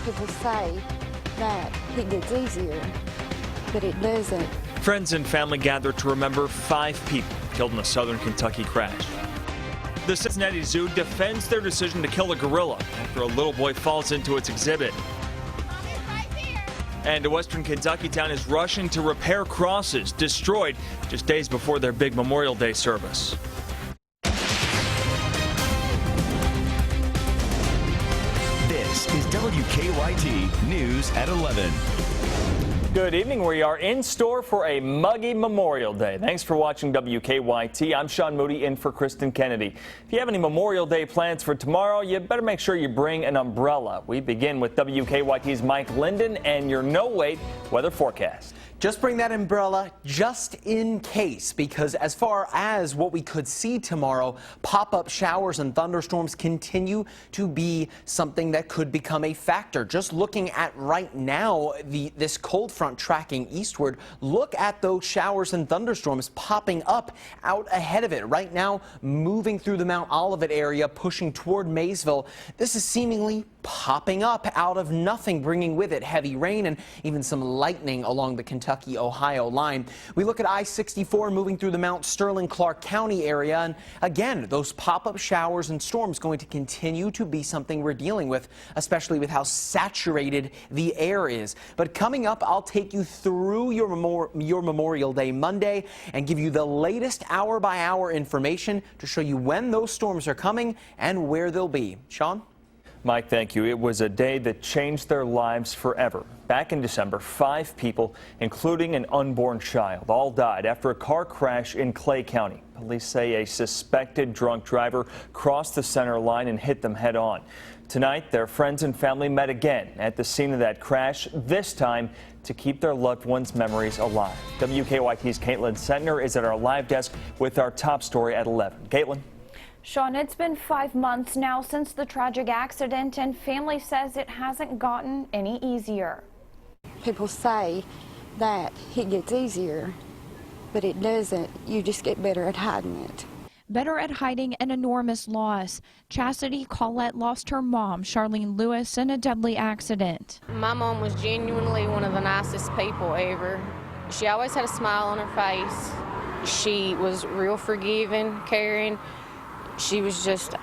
People say that it gets easier, but it doesn't. Friends and family gathered to remember 5 people killed in a southern Kentucky crash. The Cincinnati Zoo defends their decision to kill a gorilla after a little boy falls into its exhibit. And a western Kentucky town is rushing to repair crosses destroyed just days before their big Memorial Day service. This is WKYT News at 11. Good evening. We are in store for a muggy Memorial Day. Thanks for watching WKYT. I'm Sean Moody in for Kristen Kennedy. If you have any Memorial Day plans for tomorrow, you better make sure you bring an umbrella. We begin with WKYT's Mike Linden and your no-wait weather forecast. Just bring that umbrella just in case, because as far as what we could see tomorrow, pop-up showers and thunderstorms continue to be something that could become a factor. Just looking at right now, this cold front tracking eastward, look at those showers and thunderstorms popping up out ahead of it. Right now, moving through the Mount Olivet area, pushing toward Maysville. This is seemingly popping up out of nothing, bringing with it heavy rain and even some lightning along the Kentucky-Ohio line. We look at I-64 moving through the Mount Sterling-Clark County area, and again, those pop-up showers and storms going to continue to be something we're dealing with, especially with how saturated the air is. But coming up, I'll take you through your Memorial Day Monday and give you the latest hour-by-hour information to show you when those storms are coming and where they'll be. Sean? Mike, thank you. It was a day that changed their lives forever. Back in December, 5 people, including an unborn child, all died after a car crash in Clay County. Police say a suspected drunk driver crossed the center line and hit them head on. Tonight, their friends and family met again at the scene of that crash, this time to keep their loved ones' memories alive. WKYT's Caitlin Sentner is at our live desk with our top story at 11. Caitlin? Sean, it's been 5 months now since the tragic accident, and family says it hasn't gotten any easier. People say that it gets easier, but it doesn't. You just get better at hiding it. Better at hiding an enormous loss. Chastity Collette lost her mom, Charlene Lewis, in a deadly accident. My mom was genuinely one of the nicest people ever. She always had a smile on her face. She was real forgiving, caring. She was just,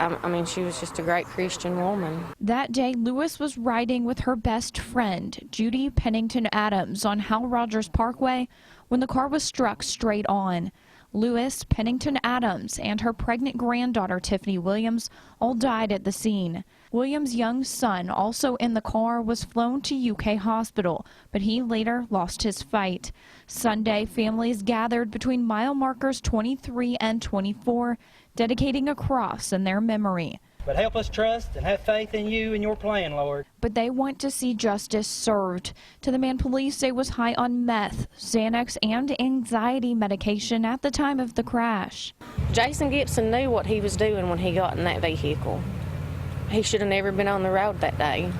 she was just a great Christian woman. That day, Lewis was riding with her best friend, Judy Pennington Adams, on Hal Rogers Parkway when the car was struck straight on. Lewis, Pennington Adams, and her pregnant granddaughter, Tiffany Williams, all died at the scene. Williams' young son, also in the car, was flown to UK Hospital, but he later lost his fight. Sunday, families gathered between mile markers 23 and 24, dedicating a cross in their memory. But help us trust and have faith in you and your plan, Lord. But they want to see justice served to the man police say was high on meth, Xanax, and anxiety medication at the time of the crash. Jason Gibson knew what he was doing when he got in that vehicle. He should have never been on the road that day.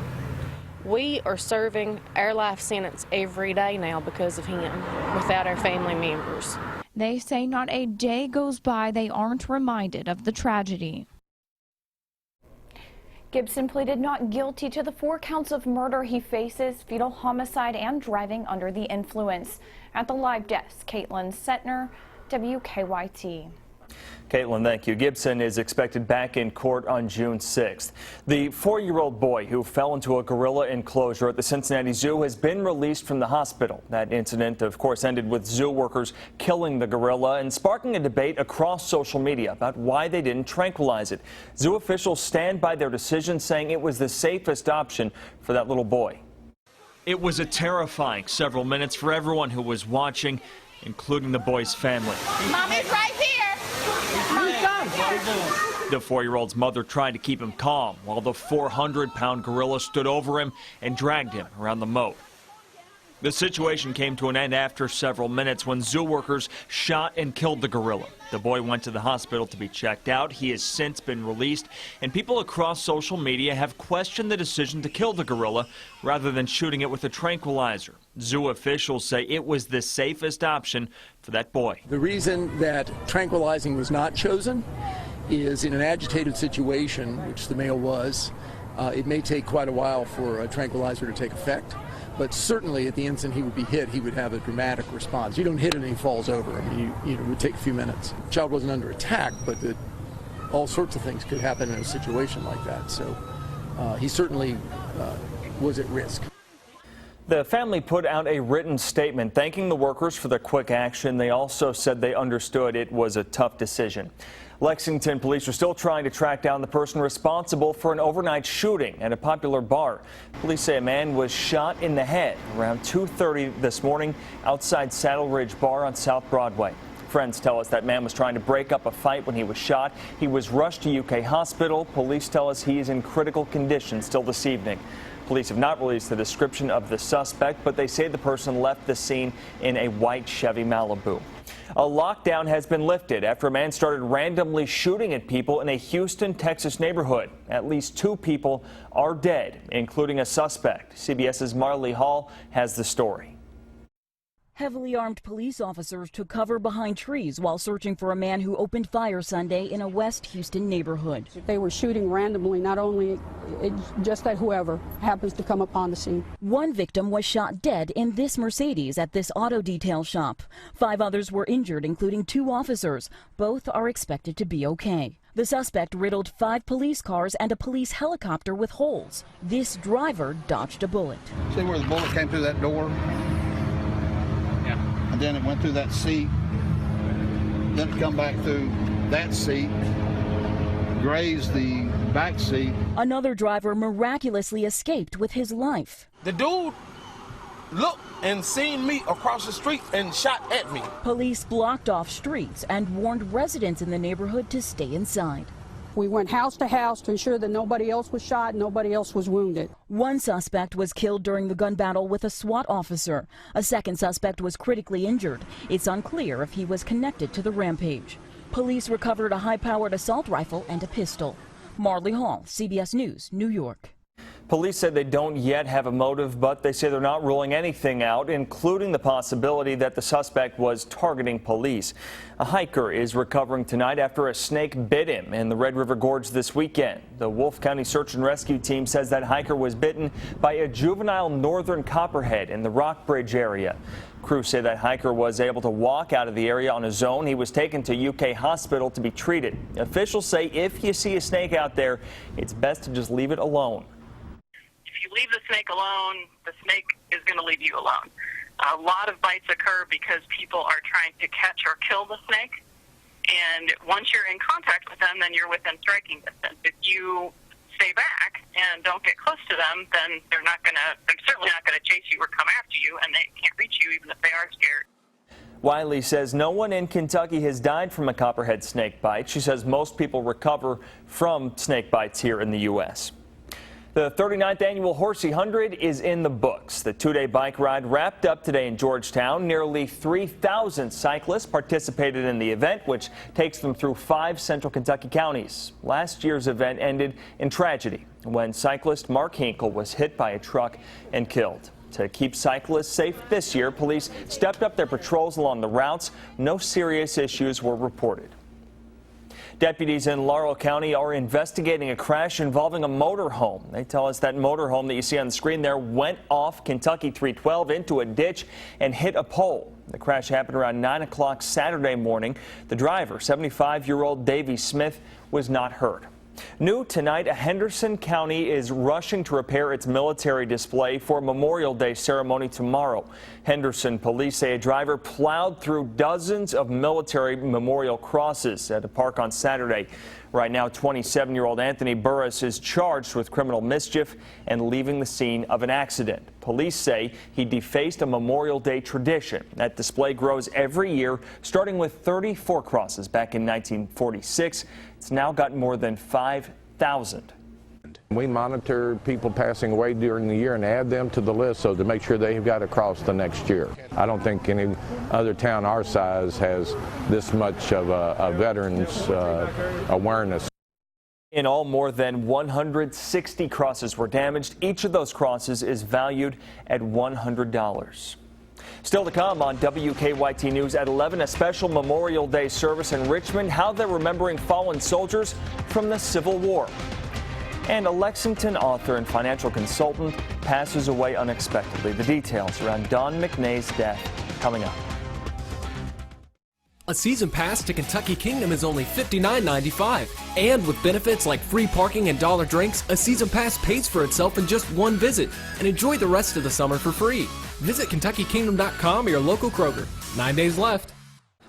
We are serving our life sentence every day now because of him, without our family members. They say not a day goes by they aren't reminded of the tragedy. Gibson pleaded not guilty to the 4 counts of murder he faces, fetal homicide, and driving under the influence. At the live desk, Caitlin Sentner, WKYT. Caitlin, thank you. Gibson is expected back in court on June 6th. The 4-year-old boy who fell into a gorilla enclosure at the Cincinnati Zoo has been released from the hospital. That incident, of course, ended with zoo workers killing the gorilla and sparking a debate across social media about why they didn't tranquilize it. Zoo officials stand by their decision, saying it was the safest option for that little boy. It was a terrifying several minutes for everyone who was watching, including the boy's family. Mommy's right here. The 4-year-old's mother tried to keep him calm while the 400-pound gorilla stood over him and dragged him around the moat. The situation came to an end after several minutes when zoo workers shot and killed the gorilla. The boy went to the hospital to be checked out. He has since been released, and people across social media have questioned the decision to kill the gorilla rather than shooting it with a tranquilizer. Zoo officials say it was the safest option for that boy. The reason that tranquilizing was not chosen is in an agitated situation, which the male was, It may take quite a while for a tranquilizer to take effect, but certainly at the instant he would be hit, he would have a dramatic response. You don't hit it and he falls over. I mean, it would take a few minutes. The child wasn't under attack, but all sorts of things could happen in a situation like that. So he certainly was at risk. The family put out a written statement thanking the workers for their quick action. They also said they understood it was a tough decision. Lexington police are still trying to track down the person responsible for an overnight shooting at a popular bar. Police say a man was shot in the head around 2:30 this morning outside Saddle Ridge Bar on South Broadway. Friends tell us that man was trying to break up a fight when he was shot. He was rushed to UK Hospital. Police tell us he is in critical condition still this evening. Police have not released the description of the suspect, but they say the person left the scene in a white Chevy Malibu. A lockdown has been lifted after a man started randomly shooting at people in a Houston, Texas neighborhood. At least 2 people are dead, including a suspect. CBS's Marley Hall has the story. Heavily armed police officers took cover behind trees while searching for a man who opened fire Sunday in a West Houston neighborhood. They were shooting randomly, not only just at whoever happens to come upon the scene. One victim was shot dead in this Mercedes at this auto detail shop. 5 others were injured, including 2 officers. Both are expected to be okay. The suspect riddled 5 police cars and a police helicopter with holes. This driver dodged a bullet. See where the bullet came through that door? And then it went through that seat, then it come back through that seat, grazed the back seat. Another driver miraculously escaped with his life. The dude looked and seen me across the street and shot at me. Police blocked off streets and warned residents in the neighborhood to stay inside. We went house to house to ensure that nobody else was shot, nobody else was wounded. One suspect was killed during the gun battle with a SWAT officer. A second suspect was critically injured. It's unclear if he was connected to the rampage. Police recovered a high-powered assault rifle and a pistol. Marley Hall, CBS News, New York. Police said they don't yet have a motive, but they say they're not ruling anything out, including the possibility that the suspect was targeting police. A hiker is recovering tonight after a snake bit him in the Red River Gorge this weekend. The Wolfe County Search and Rescue Team says that hiker was bitten by a juvenile northern copperhead in the Rockbridge area. Crews say that hiker was able to walk out of the area on his own. He was taken to UK Hospital to be treated. Officials say if you see a snake out there, it's best to just leave it alone. If you leave the snake alone, the snake is going to leave you alone. A lot of bites occur because people are trying to catch or kill the snake, and once you're in contact with them, then you're within striking distance. If you stay back and don't get close to them, then they're certainly not going to chase you or come after you, and they can't reach you even if they are scared. Wiley says no one in Kentucky has died from a copperhead snake bite. She says most people recover from snake bites here in the U.S. The 39th annual Horsey 100 is in the books. The 2-day bike ride wrapped up today in Georgetown. Nearly 3,000 cyclists participated in the event, which takes them through 5 central Kentucky counties. Last year's event ended in tragedy when cyclist Mark Hinkle was hit by a truck and killed. To keep cyclists safe this year, police stepped up their patrols along the routes. No serious issues were reported. Deputies in Laurel County are investigating a crash involving a motorhome. They tell us that motorhome that you see on the screen there went off Kentucky 312 into a ditch and hit a pole. The crash happened around 9 o'clock Saturday morning. The driver, 75-year-old Davy Smith, was not hurt. New tonight, Henderson County is rushing to repair its military display for Memorial Day ceremony tomorrow. Henderson police say a driver plowed through dozens of military memorial crosses at a park on Saturday. Right now, 27-year-old Anthony Burris is charged with criminal mischief and leaving the scene of an accident. Police say he defaced a Memorial Day tradition. That display grows every year, starting with 34 crosses back in 1946. It's now got more than 5,000. We monitor people passing away during the year and add them to the list so to make sure they've got a cross the next year. I don't think any other town our size has this much of a veterans awareness. In all, more than 160 crosses were damaged. Each of those crosses is valued at $100. Still to come on WKYT News at 11, a special Memorial Day service in Richmond, how they're remembering fallen soldiers from the Civil War. And a Lexington author and financial consultant passes away unexpectedly. The details around Don McNay's death coming up. A season pass to Kentucky Kingdom is only $59.95. And with benefits like free parking and dollar drinks, a season pass pays for itself in just one visit. And enjoy the rest of the summer for free. Visit KentuckyKingdom.com or your local Kroger. 9 days left.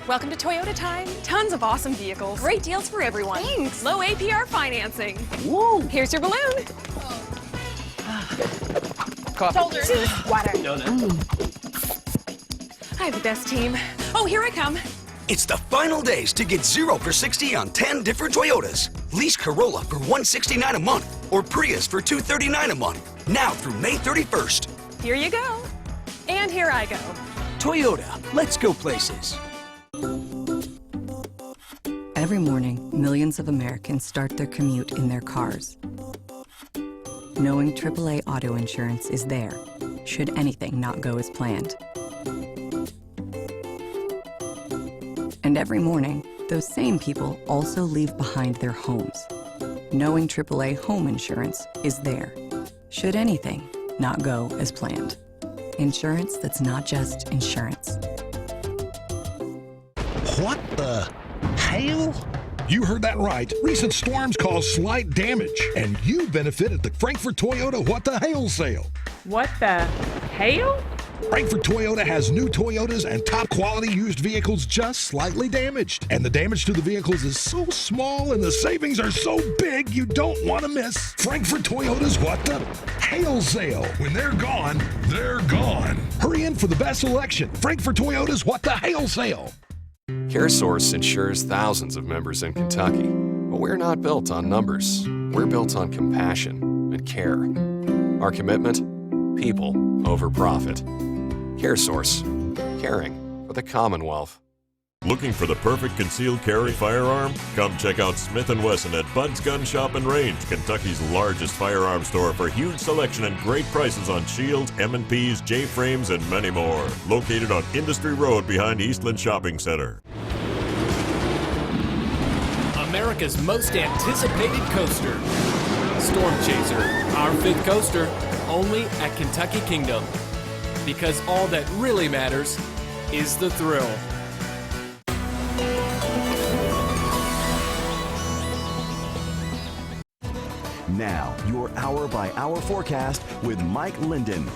Welcome to Toyota Time. Tons of awesome vehicles. Great deals for everyone. Thanks. Low APR financing. Woo! Here's your balloon. Coffee. Shoulders. Water. No. I have the best team. Oh, here I come. It's the final days to get 0 for 60 on 10 different Toyotas. Lease Corolla for $169 a month or Prius for $239 a month. Now through May 31st. Here you go. And here I go. Toyota, let's go places. Every morning, millions of Americans start their commute in their cars. Knowing AAA auto insurance is there, should anything not go as planned. And every morning, those same people also leave behind their homes. Knowing AAA home insurance is there, should anything not go as planned. Insurance that's not just insurance. What the hail? You heard that right. Recent storms caused slight damage, and you benefit at the Frankfort Toyota What the Hail sale. What the hail? Frankfort Toyota has new Toyotas and top quality used vehicles just slightly damaged. And the damage to the vehicles is so small and the savings are so big you don't want to miss Frankfort Toyota's What the Hail sale. When they're gone, they're gone. Hurry in for the best selection. Frankfort Toyota's What the Hail sale. CareSource insures thousands of members in Kentucky, but we're not built on numbers. We're built on compassion and care. Our commitment? People over profit. CareSource, caring for the Commonwealth. Looking for the perfect concealed carry firearm? Come check out Smith & Wesson at Bud's Gun Shop and Range, Kentucky's largest firearm store for huge selection and great prices on shields, M&Ps, J-frames, and many more. Located on Industry Road behind Eastland Shopping Center. America's most anticipated coaster. Storm Chaser, our 5th coaster, only at Kentucky Kingdom. Because all that really matters is the thrill. Now, your hour-by-hour forecast with Mike Linden.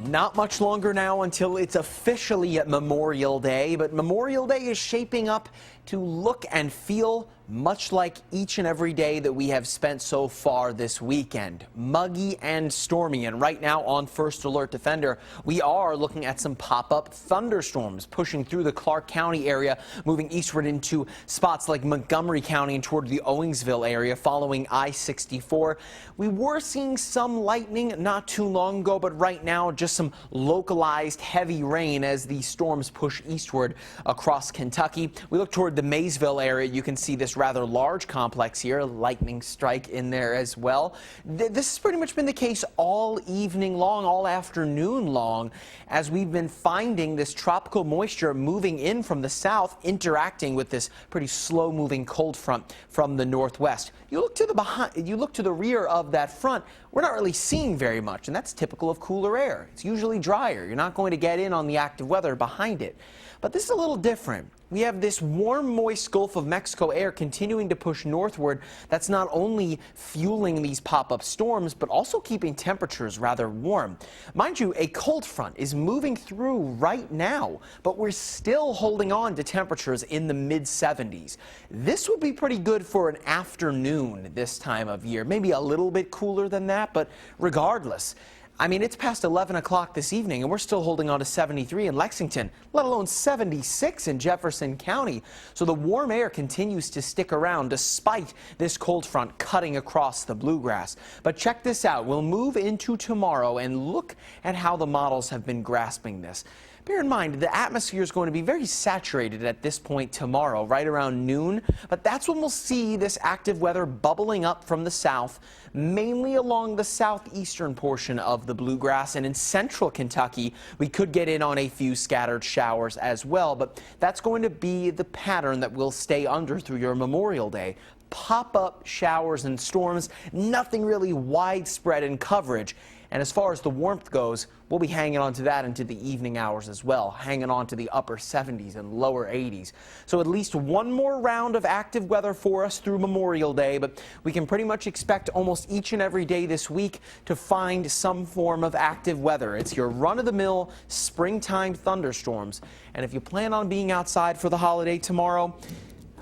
Not much longer now until it's officially Memorial Day, but Memorial Day is shaping up to look and feel much like each and every day that we have spent so far this weekend. Muggy and stormy, and right now on First Alert Defender, we are looking at some pop-up thunderstorms pushing through the Clark County area, moving eastward into spots like Montgomery County and toward the Owensville area following I-64. We were seeing some lightning not too long ago, but right now just some localized heavy rain as the storms push eastward across Kentucky. We look toward the Maysville area. You can see this rather large complex here, a lightning strike in there as well. This has pretty much been the case all evening long, all afternoon long, as we've been finding this tropical moisture moving in from the south, interacting with this pretty slow moving cold front from the northwest. You look to the rear of that front, we're not really seeing very much, and that's typical of cooler air. It's usually drier. You're not going to get in on the active weather behind it. But this is a little different. We have this warm, moist Gulf of Mexico air continuing to push northward. That's not only fueling these pop-up storms, but also keeping temperatures rather warm. Mind you, a cold front is moving through right now, but we're still holding on to temperatures in the mid-70s. This would be pretty good for an afternoon this time of year. Maybe a little bit cooler than that, but regardless, I mean, it's past 11 o'clock this evening, and we're still holding on to 73 in Lexington, let alone 76 in Jefferson County. So the warm air continues to stick around despite this cold front cutting across the bluegrass. But check this out. We'll move into tomorrow and look at how the models have been grasping this. Bear in mind, the atmosphere is going to be very saturated at this point tomorrow, right around noon. But that's when we'll see this active weather bubbling up from the south, mainly along the southeastern portion of the bluegrass. And in central Kentucky, we could get in on a few scattered showers as well. But that's going to be the pattern that we'll stay under through your Memorial Day. pop-up showers and storms, nothing really widespread in coverage. And as far as the warmth goes, we'll be hanging on to that into the evening hours as well, hanging on to the upper 70s and lower 80s. So at least one more round of active weather for us through Memorial Day, but we can pretty much expect almost each and every day this week to find some form of active weather. It's your run-of-the-mill springtime thunderstorms. And if you plan on being outside for the holiday tomorrow,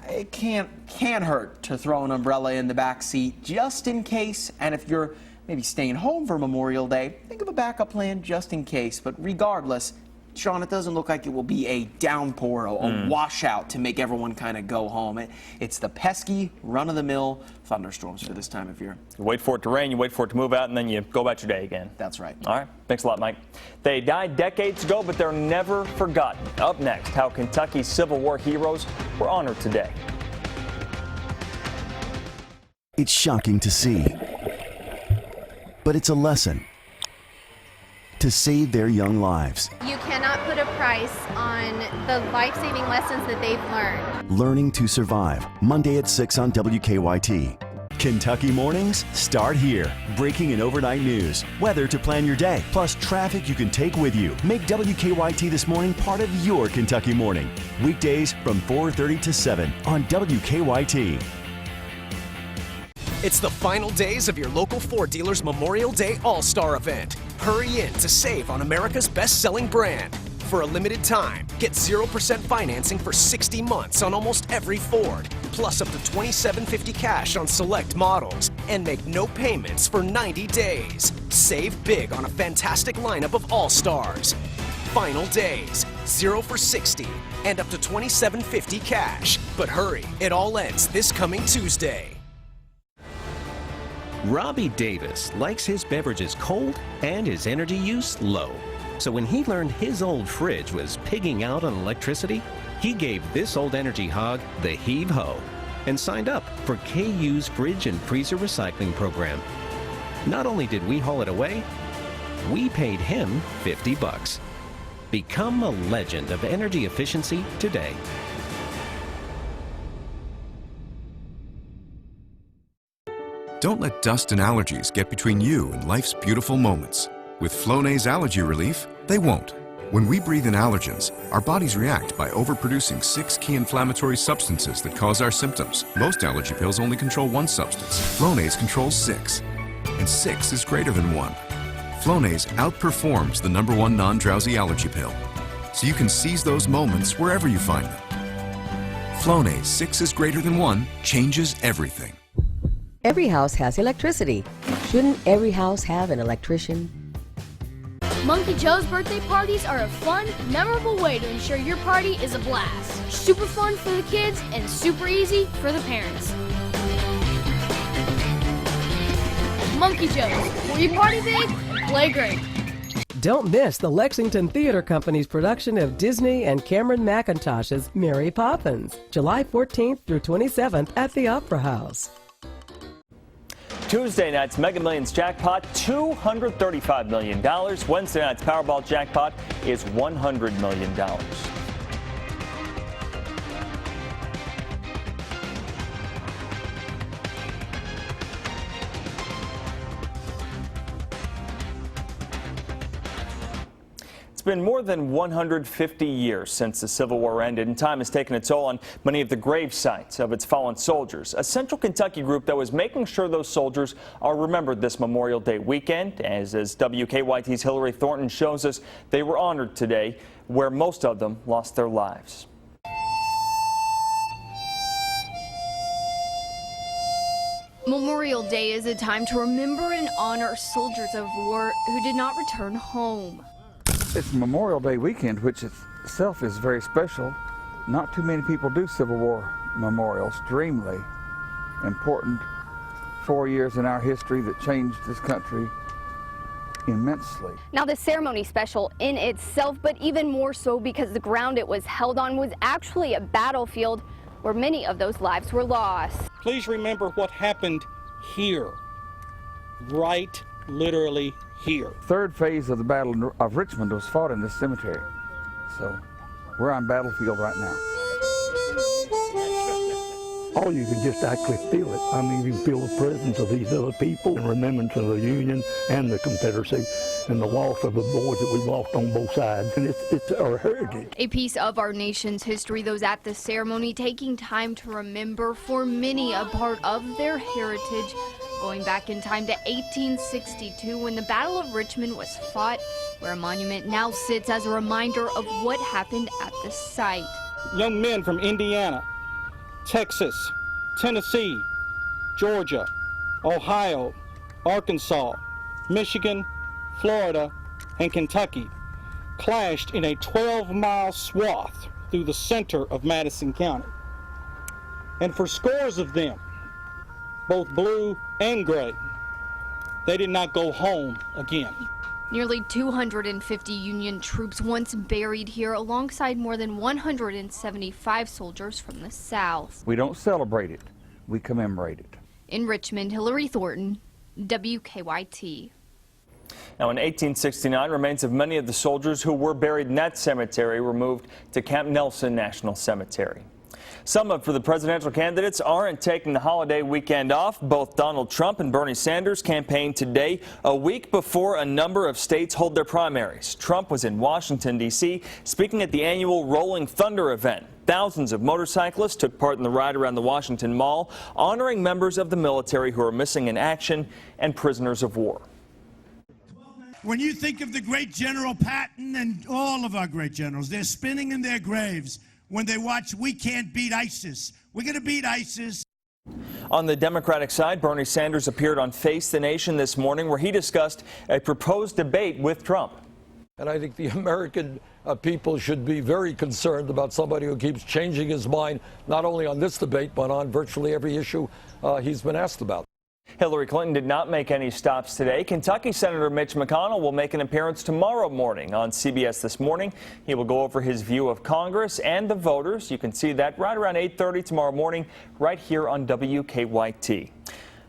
it can't hurt to throw an umbrella in the back seat just in case. And if you're maybe staying home for Memorial Day, think of a backup plan just in case. But regardless, Sean, it doesn't look like it will be a downpour, a washout to make everyone kind of go home. It's the pesky, run-of-the-mill thunderstorms for this time of year. You wait for it to rain, you wait for it to move out, and then you go about your day again. That's right. All right. Thanks a lot, Mike. They died decades ago, but they're never forgotten. Up next, how Kentucky's Civil War heroes were honored today. It's shocking to see, but it's a lesson to save their young lives. You cannot put a price on the life-saving lessons that they've learned. Learning to Survive, Monday at 6 on WKYT. Kentucky mornings start here. Breaking and overnight news, weather to plan your day, plus traffic you can take with you. Make WKYT This Morning part of your Kentucky morning. Weekdays from 4:30 to 7 on WKYT. It's the final days of your local Ford dealer's Memorial Day All-Star event. Hurry in to save on America's best-selling brand. For a limited time, get 0% financing for 60 months on almost every Ford, plus up to $2,750 cash on select models, and make no payments for 90 days. Save big on a fantastic lineup of All-Stars. Final days, 0 for 60, and up to $2,750 cash. But hurry, it all ends this coming Tuesday. Robbie Davis likes his beverages cold and his energy use low. So when he learned his old fridge was pigging out on electricity, he gave this old energy hog the heave-ho and signed up for KU's Fridge and Freezer Recycling Program. Not only did we haul it away, we paid him $50. Become a legend of energy efficiency today. Don't let dust and allergies get between you and life's beautiful moments. With Flonase Allergy Relief, they won't. When we breathe in allergens, our bodies react by overproducing 6 key inflammatory substances that cause our symptoms. Most allergy pills only control one substance. Flonase controls 6, and 6 is greater than 1. Flonase outperforms the #1 non-drowsy allergy pill, so you can seize those moments wherever you find them. Flonase 6 is greater than 1 changes everything. Every house has electricity. Shouldn't every house have an electrician? Monkey Joe's birthday parties are a fun, memorable way to ensure your party is a blast. Super fun for the kids and super easy for the parents. Monkey Joe's, where you party big and play great. Don't miss the Lexington Theater Company's production of Disney and Cameron McIntosh's Mary Poppins, July 14th through 27th at the Opera House. Tuesday night's Mega Millions jackpot, $235 million. Wednesday night's Powerball jackpot is $100 million. It's been more than 150 years since the Civil War ended, and time has taken its toll on many of the grave sites of its fallen soldiers. A Central Kentucky group that was making sure those soldiers are remembered this Memorial Day weekend. As WKYT's Hillary Thornton shows us, they were honored today, where most of them lost their lives. Memorial Day is a time to remember and honor soldiers of war who did not return home. It's Memorial Day weekend, which itself is very special. Not too many people do Civil War memorials. Extremely important 4 years in our history that changed this country immensely. Now, the ceremony special in itself, but even more so because the ground it was held on was actually a battlefield where many of those lives were lost. Please remember what happened here, right literally here. Third phase of the Battle of Richmond was fought in this cemetery. So we're on battlefield right now. or you can just actually feel it. I mean, you feel the presence of these other people and remembrance of the Union and the Confederacy and the loss of the boys that we lost on both sides. And it's our heritage. A piece of our nation's history, those at the ceremony taking time to remember, for many a part of their heritage, going back in time to 1862 when the Battle of Richmond was fought, where a monument now sits as a reminder of what happened at the site. Young men from Indiana, Texas, Tennessee, Georgia, Ohio, Arkansas, Michigan, Florida, and Kentucky clashed in a 12-mile swath through the center of Madison County. And for scores of them, both blue and gray, they did not go home again. Nearly 250 Union troops once buried here alongside more than 175 soldiers from the South. We don't celebrate it, we commemorate it. In Richmond, Hillary Thornton, WKYT. Now, in 1869, remains of many of the soldiers who were buried in that cemetery were moved to Camp Nelson National Cemetery. Some of the presidential candidates aren't taking the holiday weekend off. Both Donald Trump and Bernie Sanders campaigned today, a week before a number of states hold their primaries. Trump was in Washington, D.C., speaking at the annual Rolling Thunder event. Thousands of motorcyclists took part in the ride around the Washington Mall, honoring members of the military who are missing in action and prisoners of war. When you think of the great General Patton and all of our great generals, they're spinning in their graves when they watch We Can't Beat ISIS. We're going to beat ISIS. On the Democratic side, Bernie Sanders appeared on Face the Nation this morning where he discussed a proposed debate with Trump. And I think the American people should be very concerned about somebody who keeps changing his mind, not only on this debate, but on virtually every issue he's been asked about. Hillary Clinton did not make any stops today. Kentucky Senator Mitch McConnell will make an appearance tomorrow morning on CBS This Morning. He will go over his view of Congress and the voters. You can see that right around 8:30 tomorrow morning, right here on WKYT.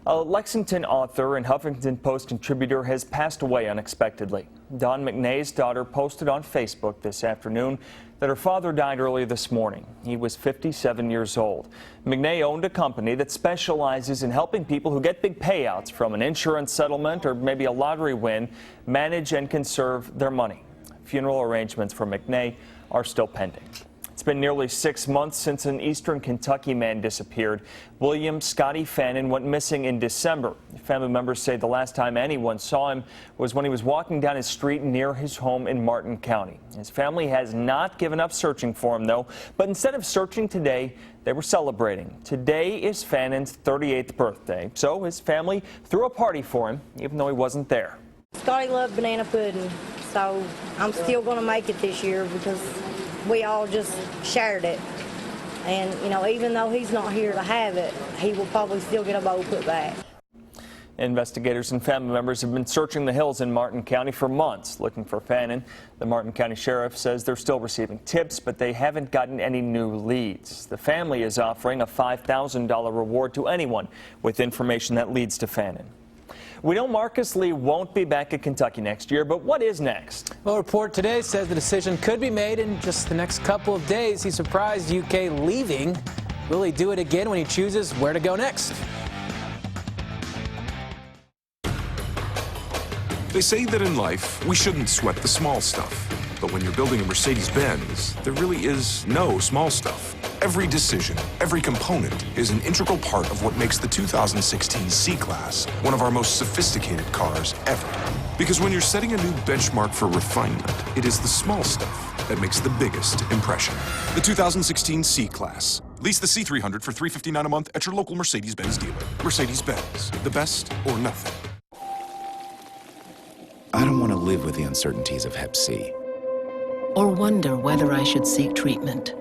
A Lexington author and Huffington Post contributor has passed away unexpectedly. Dawn McNay's daughter posted on Facebook this afternoon that her father died early this morning. He was 57 years old. McNay owned a company that specializes in helping people who get big payouts from an insurance settlement or maybe a lottery win manage and conserve their money. Funeral arrangements for McNay are still pending. It's been nearly 6 months since an eastern Kentucky man disappeared. William Scotty Fannin went missing in December. Family members say the last time anyone saw him was when he was walking down his street near his home in Martin County. His family has not given up searching for him, though, but instead of searching today, they were celebrating. Today is Fannin's 38th birthday, so his family threw a party for him, even though he wasn't there. Scotty loved banana pudding, so I'm still going to make it this year because we all just shared it. And, you know, even though he's not here to have it, he will probably still get a bowl put back. Investigators and family members have been searching the hills in Martin County for months looking for Fannin. The Martin County Sheriff says they're still receiving tips, but they haven't gotten any new leads. The family is offering a $5,000 reward to anyone with information that leads to Fannin. We know Marcus Lee won't be back at Kentucky next year, but what is next? Well, a report today says the decision could be made in just the next couple of days. He's surprised UK leaving. Will he do it again when he chooses where to go next? They say that in life, we shouldn't sweat the small stuff. But when you're building a Mercedes-Benz, there really is no small stuff. Every decision, every component is an integral part of what makes the 2016 C-Class one of our most sophisticated cars ever. Because when you're setting a new benchmark for refinement, it is the small stuff that makes the biggest impression. The 2016 C-Class. Lease the C300 for $359 a month at your local Mercedes-Benz dealer. Mercedes-Benz, the best or nothing. I don't want to live with the uncertainties of Hep C. Or wonder whether I should seek treatment.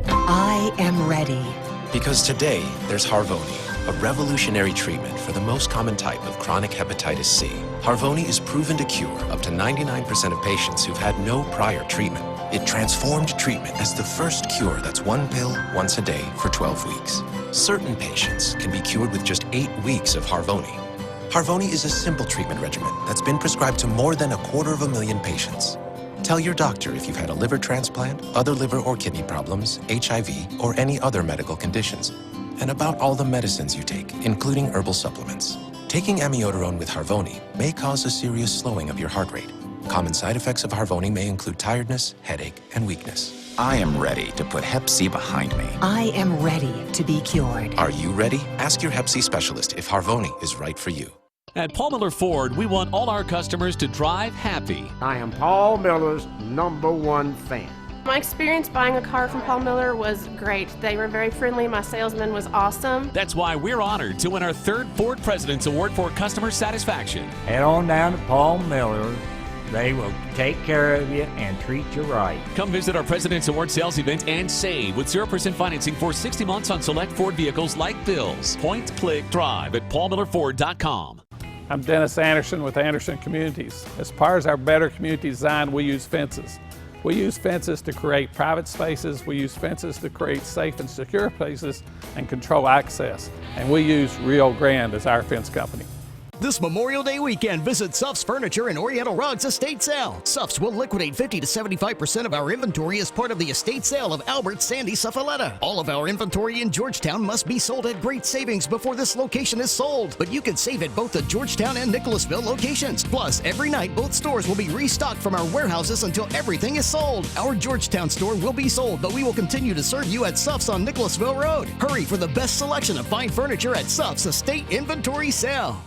I am ready. Because today, there's Harvoni, a revolutionary treatment for the most common type of chronic hepatitis C. Harvoni is proven to cure up to 99% of patients who've had no prior treatment. It transformed treatment as the first cure that's one pill once a day for 12 weeks. Certain patients can be cured with just 8 weeks of Harvoni. Harvoni is a simple treatment regimen that's been prescribed to more than 250,000 patients. Tell your doctor if you've had a liver transplant, other liver or kidney problems, HIV, or any other medical conditions, and about all the medicines you take, including herbal supplements. Taking amiodarone with Harvoni may cause a serious slowing of your heart rate. Common side effects of Harvoni may include tiredness, headache, and weakness. I am ready to put Hep C behind me. I am ready to be cured. Are you ready? Ask your Hep C specialist if Harvoni is right for you. At Paul Miller Ford, we want all our customers to drive happy. I am Paul Miller's #1 fan. My experience buying a car from Paul Miller was great. They were very friendly. My salesman was awesome. That's why we're honored to win our 3rd Ford President's Award for Customer Satisfaction. Head on down to Paul Miller. They will take care of you and treat you right. Come visit our President's Award sales event and save with 0% financing for 60 months on select Ford vehicles like Bill's. Point, click, drive at paulmillerford.com. I'm Dennis Anderson with Anderson Communities. As part of our Better Community Design, we use fences. We use fences to create private spaces. We use fences to create safe and secure places and control access. And we use Rio Grande as our fence company. This Memorial Day weekend, visit Suff's Furniture and Oriental Rugs estate sale. Suff's will liquidate 50 to 75% of our inventory as part of the estate sale of Albert Sandy Suffaletta. All of our inventory in Georgetown must be sold at great savings before this location is sold. But you can save at both the Georgetown and Nicholasville locations. Plus, every night, both stores will be restocked from our warehouses until everything is sold. Our Georgetown store will be sold, but we will continue to serve you at Suff's on Nicholasville Road. Hurry for the best selection of fine furniture at Suff's estate inventory sale.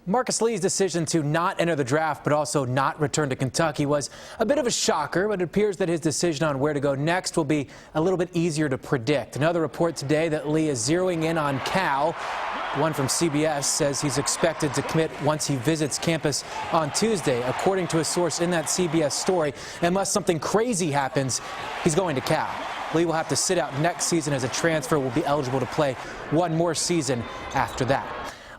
Marcus Lee's decision to not enter the draft but also not return to Kentucky was a bit of a shocker, but it appears that his decision on where to go next will be a little bit easier to predict. Another report today that Lee is zeroing in on Cal. One from CBS says he's expected to commit once he visits campus on Tuesday. According to a source in that CBS story, unless something crazy happens, he's going to Cal. Lee will have to sit out next season as a transfer, will be eligible to play one more season after that.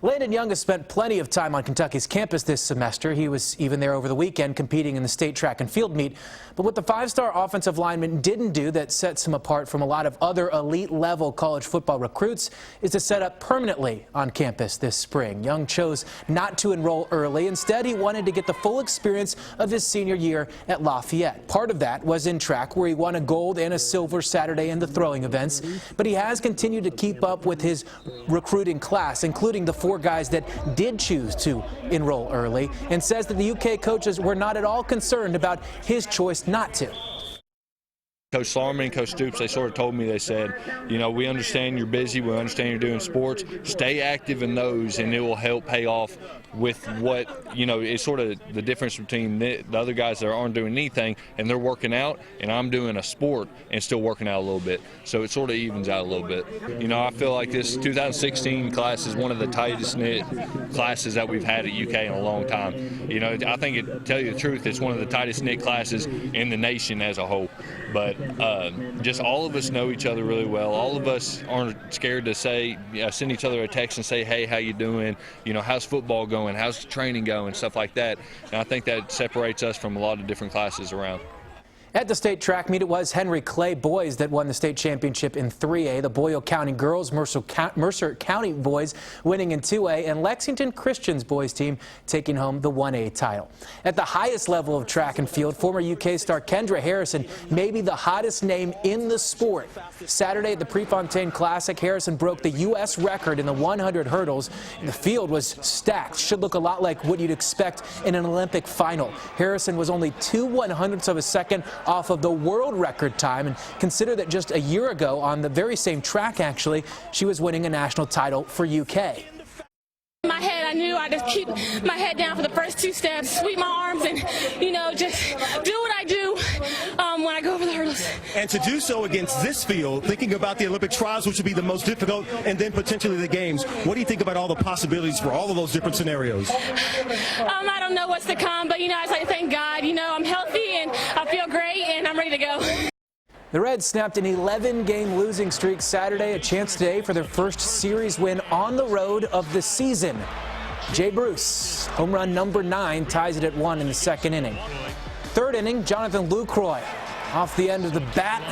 Landon Young has spent plenty of time on Kentucky's campus this semester. He was even there over the weekend competing in the state track and field meet. But what the 5-star offensive lineman didn't do that sets him apart from a lot of other elite-level college football recruits is to set up permanently on campus this spring. Young chose not to enroll early. Instead, he wanted to get the full experience of his senior year at Lafayette. Part of that was in track, where he won a gold and a silver Saturday in the throwing events. But he has continued to keep up with his recruiting class, including the 4 guys that did choose to enroll early, and says that the UK coaches were not at all concerned about his choice not to. Coach Slarman and Coach Stoops, they sort of told me, they said, you know, we understand you're busy, we understand you're doing sports, stay active in those and it will help pay off with what, you know, it's sort of the difference between the other guys that aren't doing anything and they're working out, and I'm doing a sport and still working out a little bit. So it sort of evens out a little bit. You know, I feel like this 2016 class is one of the tightest knit classes that we've had at UK in a long time. You know, I think, to tell you the truth, it's one of the tightest knit classes in the nation as a whole. But just all of us know each other really well. All of us aren't scared to say, send each other a text and say, hey, how you doing? You know, how's football going? How's training going? Stuff like that. And I think that separates us from a lot of different classes around. At the state track meet, it was Henry Clay boys that won the state championship in 3A, the Boyle County girls, Mercer County boys winning in 2A, and Lexington Christian's boys team taking home the 1A title. At the highest level of track and field, former UK star Kendra Harrison may be the hottest name in the sport. Saturday at the Prefontaine Classic, Harrison broke the U.S. record in the 100 hurdles. The field was stacked. Should look a lot like what you'd expect in an Olympic final. Harrison was only 2/100ths of a second off of the world record time, and consider that just a year ago on the very same track, actually, she was winning a national title for UK. In my head, I knew I just keep my head down for the first 2 steps, sweep my arms, and, you know, just do what I do when I go over the hurdles. And to do so against this field, thinking about the Olympic trials, which would be the most difficult, and then potentially the games, what do you think about all the possibilities for all of those different scenarios? I don't know what's to come, but, you know, I just like to thank God. You know, I'm healthy and I feel great and I'm ready to go. The Reds snapped an 11-game losing streak Saturday, a chance today for their first series win on the road of the season. Jay Bruce, home run number 9, ties it at 1 in the 2nd inning. 3rd inning, Jonathan Lucroy off the end of the bat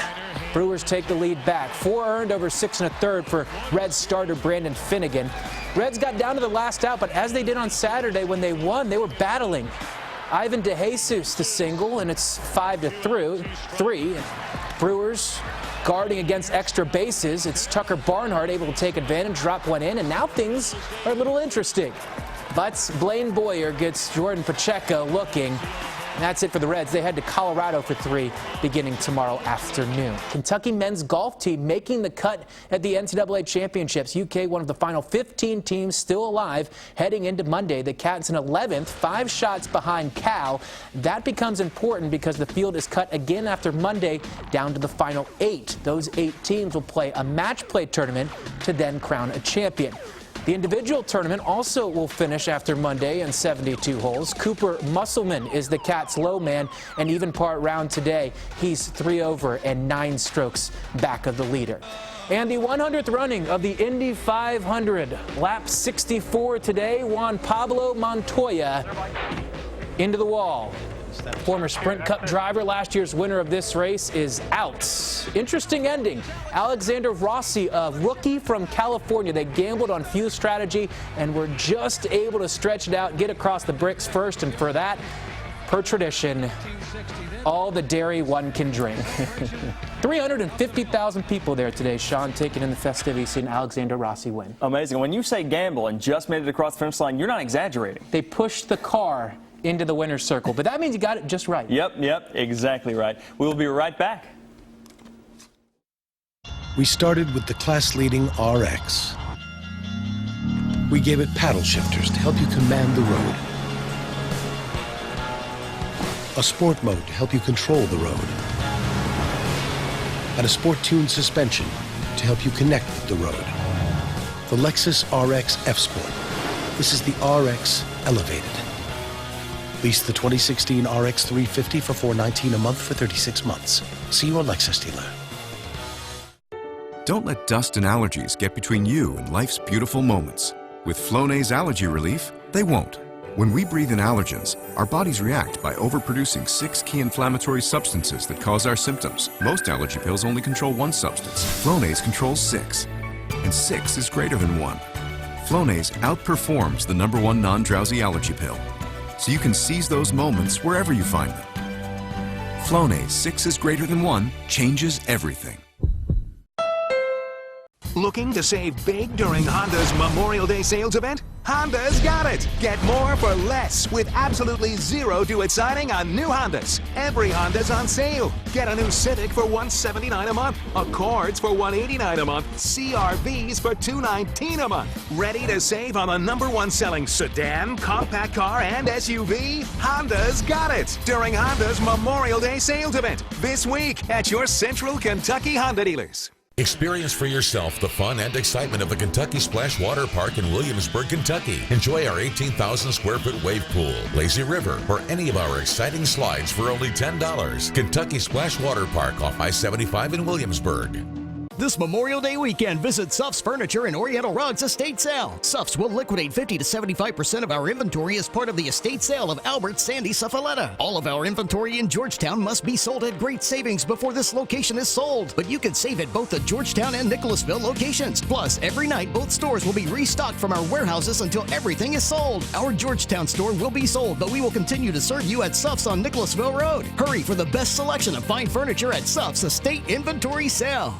Brewers take the lead back. 4 earned over 6 1/3 for Reds starter Brandon Finnegan. Reds got down to the last out, but as they did on Saturday when they won, they were battling. Ivan DeJesus to single, and it's 5-3. Brewers guarding against extra bases. It's Tucker Barnhart able to take advantage, drop one in, and now things are a little interesting. But Blaine Boyer gets Jordan Pacheco looking. And that's it for the Reds. They head to Colorado for 3 beginning tomorrow afternoon. Kentucky men's golf team making the cut at the NCAA championships. UK, one of the final 15 teams still alive heading into Monday. The Cats in 11th, 5 shots behind Cal. That becomes important because the field is cut again after Monday down to the final 8. Those 8 teams will play a match play tournament to then crown a champion. The individual tournament also will finish after Monday in 72 holes. Cooper Musselman is the Cats' low man, an even par round today. He's 3 over and 9 strokes back of the leader. And the 100th running of the Indy 500, lap 64 today, Juan Pablo Montoya into the wall. Former Sprint Cup driver, last year's winner of this race, is out. Interesting ending. Alexander Rossi, a rookie from California. They gambled on fuel strategy and were just able to stretch it out, get across the bricks first, and for that, per tradition, all the dairy one can drink. 350,000 people there today, Sean, taking in the festivities, seeing Alexander Rossi win. Amazing. When you say gamble and just made it across the finish line, you're not exaggerating. They pushed the car into the winner's circle, but that means you got it just right. Yep, exactly right. We will be right back. We started with the class-leading RX. We gave it paddle shifters to help you command the road, a sport mode to help you control the road, and a sport-tuned suspension to help you connect with the road. The Lexus RX F-Sport. This is the RX Elevated. Lease the 2016 RX 350 for $419 a month for 36 months. See your Lexus dealer. Don't let dust and allergies get between you and life's beautiful moments. With Flonase Allergy Relief, they won't. When we breathe in allergens, our bodies react by overproducing 6 key inflammatory substances that cause our symptoms. Most allergy pills only control 1 substance. Flonase controls 6, and 6 is greater than 1. Flonase outperforms the #1 non-drowsy allergy pill, so you can seize those moments wherever you find them. Flonase 6 is greater than 1 changes everything. Looking to save big during Honda's Memorial Day sales event? Honda's got it! Get more for less with absolutely zero due at signing on new Hondas. Every Honda's on sale. Get a new Civic for $179 a month, Accords for $189 a month, CR-Vs for $219 a month. Ready to save on the #1 selling sedan, compact car, and SUV? Honda's got it during Honda's Memorial Day sales event this week at your Central Kentucky Honda dealers. Experience for yourself the fun and excitement of the Kentucky Splash Water Park in Williamsburg, Kentucky. Enjoy our 18,000 square foot wave pool, lazy river, or any of our exciting slides for only $10. Kentucky Splash Water Park off I-75 in Williamsburg. This Memorial Day weekend, visit Suff's Furniture and Oriental Rugs estate sale. Suff's will liquidate 50 to 75% of our inventory as part of the estate sale of Albert Sandy Suffaletta. All of our inventory in Georgetown must be sold at great savings before this location is sold. But you can save at both the Georgetown and Nicholasville locations. Plus, every night, both stores will be restocked from our warehouses until everything is sold. Our Georgetown store will be sold, but we will continue to serve you at Suff's on Nicholasville Road. Hurry for the best selection of fine furniture at Suff's Estate Inventory Sale.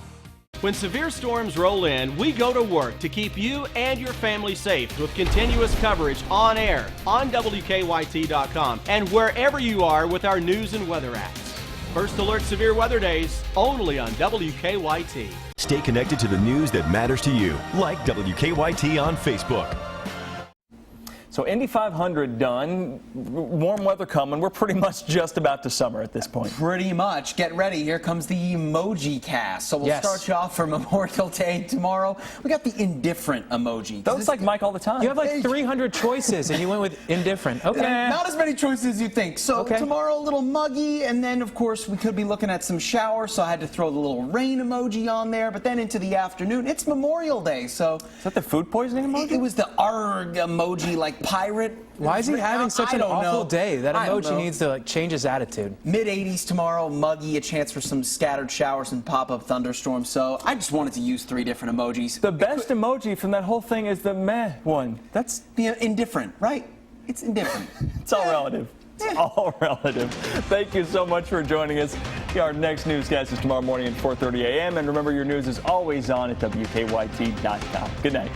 When severe storms roll in, we go to work to keep you and your family safe with continuous coverage on air, on WKYT.com, and wherever you are with our news and weather apps. First Alert Severe Weather Days, only on WKYT. Stay connected to the news that matters to you, like WKYT on Facebook. So Indy 500 done, warm weather coming. We're pretty much just about to summer at this point. Pretty much. Get ready. Here comes the emoji cast. So we'll start you off for Memorial Day tomorrow. We got the indifferent emoji. That looks like Mike all the time. You have like 300 choices and you went with indifferent. Okay. Not as many choices as you think. So tomorrow a little muggy, and then of course we could be looking at some showers, so I had to throw the little rain emoji on there. But then into the afternoon, it's Memorial Day, so. Is that the food poisoning emoji? It was the ARG emoji, like pirate. Why is he having such an awful day? That emoji needs to change his attitude. Mid-80s tomorrow, muggy, a chance for some scattered showers and pop-up thunderstorms. So I just wanted to use 3 different emojis. The best emoji from that whole thing is the meh one. That's indifferent, right? It's indifferent. It's all relative. It's all relative. Thank you so much for joining us. Our next newscast is tomorrow morning at 4:30 a.m. And remember, your news is always on at WKYT.com. Good night.